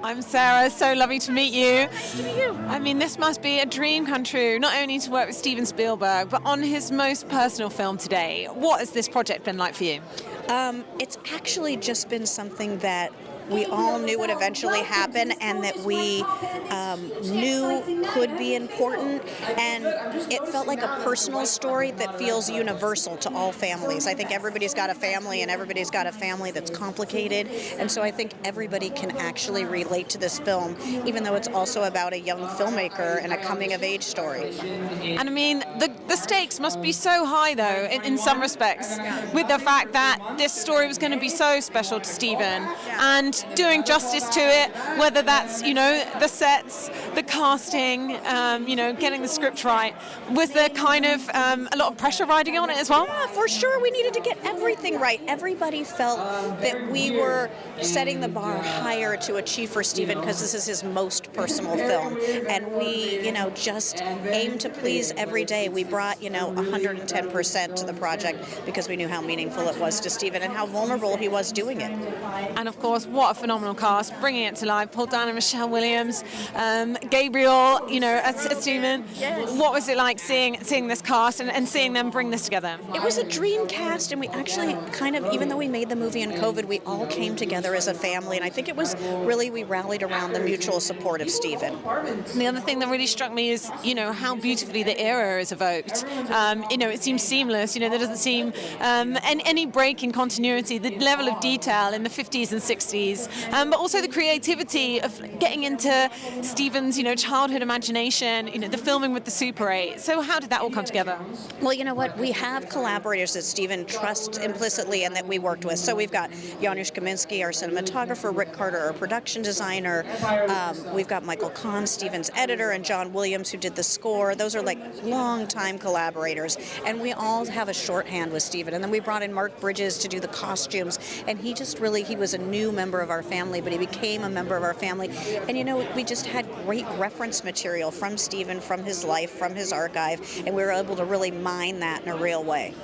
I'm Sarah, so lovely to meet you. Nice to meet you. I mean, this must be a dream come true, not only to work with Steven Spielberg, but on his most personal film today. What has this project been like for you? It's actually just been something that we all knew would eventually happen and that we knew could be important, and it felt like a personal story that feels universal to all families. I think everybody's got a family, and everybody's got a family that's complicated, and so I think everybody can actually relate to this film, even though it's also about a young filmmaker and a coming-of-age story. And I mean, the stakes must be so high, though, in some respects, with the fact that this story was going to be so special to Steven, and doing justice to it, whether that's, the sets, the casting, getting the script right. Was there kind of a lot of pressure riding on it as well? Yeah, for sure. We needed to get everything right. Everybody felt that we were setting the bar higher to achieve for Steven because this is his most personal film. And we, just aimed to please every day. We brought, 110% to the project because we knew how meaningful it was to Steven and how vulnerable he was doing it. And of course, what a phenomenal cast, bringing it to life. Paul Dano, Michelle Williams, Gabriel, as Steven. Yes. What was it like seeing this cast and seeing them bring this together? It was a dream cast, and we actually kind of, even though we made the movie in COVID, we all came together as a family, and I think it was really, we rallied around the mutual support of Steven. And the other thing that really struck me is, how beautifully the era is evoked. It seems seamless, there doesn't seem any break in continuity, the level of detail in the 50s and 60s, but also the creativity of getting into Steven's, childhood imagination, the filming with the Super 8. So how did that all come together? Well, you know what? We have collaborators that Steven trusts implicitly and that we worked with. So we've got Janusz Kaminski, our cinematographer, Rick Carter, our production designer. We've got Michael Kahn, Steven's editor, and John Williams, who did the score. Those are like long-time collaborators. And we all have a shorthand with Steven. And then we brought in Mark Bridges to do the costumes. And he was a new member of our family, but he became a member of our family. And, we just had great reference material from Steven, from his life, from his archive, and we were able to really mine that in a real way.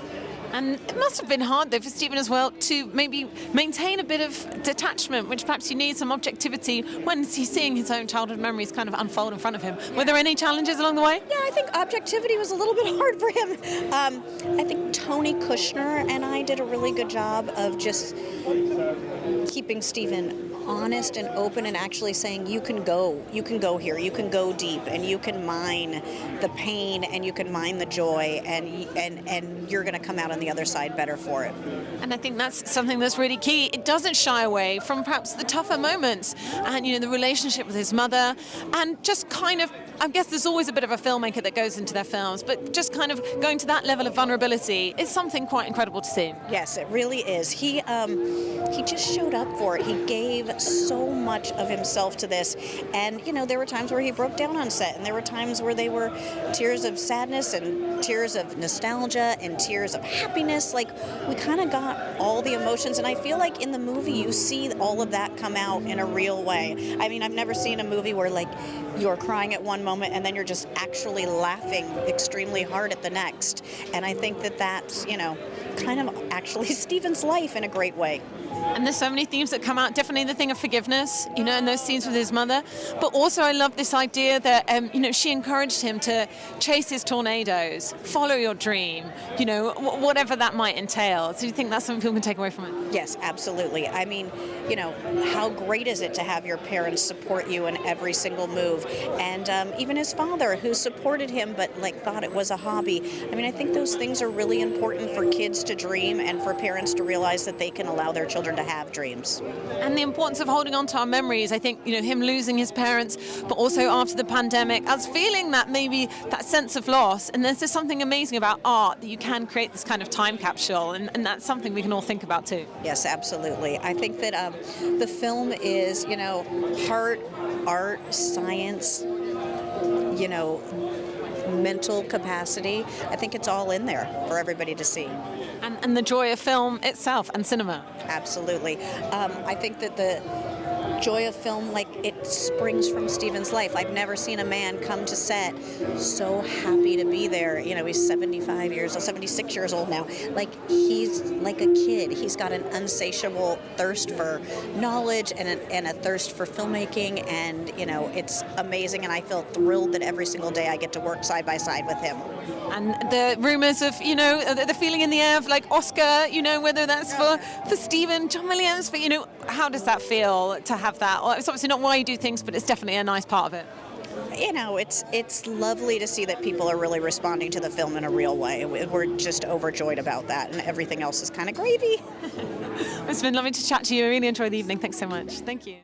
And it must have been hard, though, for Steven as well to maybe maintain a bit of detachment, which perhaps you need some objectivity when he's seeing his own childhood memories kind of unfold in front of him. Were there any challenges along the way? Yeah, I think objectivity was a little bit hard for him. I think Tony Kushner and I did a really good job of just keeping Steven honest and open and actually saying you can go here, you can go deep, and you can mine the pain and you can mine the joy, and you're going to come out on the other side better for it. And I think that's something that's really key. It doesn't shy away from perhaps the tougher moments and the relationship with his mother, and just kind of, I guess there's always a bit of a filmmaker that goes into their films, but just kind of going to that level of vulnerability is something quite incredible to see. Yes, it really is. He just showed up for it. He gave so much of himself to this, and there were times where he broke down on set, and there were times where they were tears of sadness and tears of nostalgia and tears of happiness. Like, we kind of got all the emotions, and I feel like in the movie you see all of that come out in a real way. I mean, I've never seen a movie where you're crying at one moment and then you're just actually laughing extremely hard at the next, and I think that's kind of actually Steven's life in a great way. And there's so many themes that come out. Definitely the thing of forgiveness, in those scenes with his mother. But also I love this idea that, she encouraged him to chase his tornadoes, follow your dream, whatever that might entail. So do you think that's something people can take away from it? Yes, absolutely. I mean, how great is it to have your parents support you in every single move? And even his father, who supported him but thought it was a hobby. I mean, I think those things are really important for kids to dream and for parents to realize that they can allow their children to have dreams. And the importance of holding on to our memories. I think, him losing his parents, but also after the pandemic, us feeling that maybe that sense of loss. And there's just something amazing about art, that you can create this kind of time capsule, and that's something we can all think about too. Yes, absolutely. I think that the film is, heart, art, science, mental capacity. I think it's all in there for everybody to see. And the joy of film itself and cinema. Absolutely. I think that the joy of film, like it springs from Steven's life. I've never seen a man come to set so happy to be there. You know, he's 76 years old now. Like, he's like a kid. He's got an insatiable thirst for knowledge and a thirst for filmmaking, and, you know, it's amazing, and I feel thrilled that every single day I get to work side by side with him. And the rumors of, you know, the feeling in the air of like Oscar, you know, whether that's for Steven, John Williams, but, you know, how does that feel to have that? Well, it's obviously not why you do things, but it's definitely a nice part of it. You know, it's lovely to see that people are really responding to the film in a real way. We're just overjoyed about that, and everything else is kind of gravy. It's been lovely to chat to you. I really enjoyed the evening. Thanks so much. Thank you.